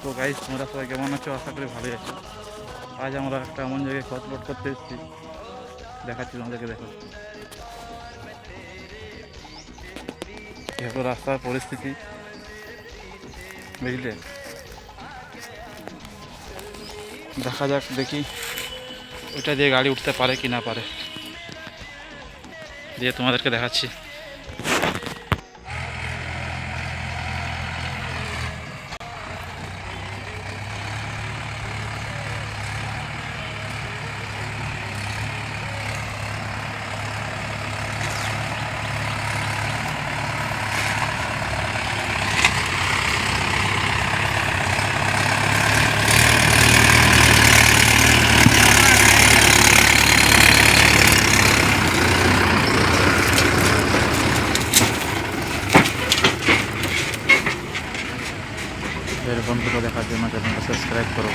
তো গাইস, তোমরা সবাই কেমন আছো? আশা করি ভালোই আছো। আজ আমরা একটা এমন জায়গায় খোঁজ লোড করতে এসেছি, দেখাচ্ছি তোমাদেরকে। দেখো, দেখো রাস্তার পরিস্থিতি, বুঝলে? দেখা যাক, দেখি ওইটা দিয়ে গাড়ি উঠতে পারে কি না পারে, দিয়ে তোমাদেরকে দেখাচ্ছি। এর বন্ধুকে দেখার জন্য চ্যানেলটা সাবস্ক্রাইব করো।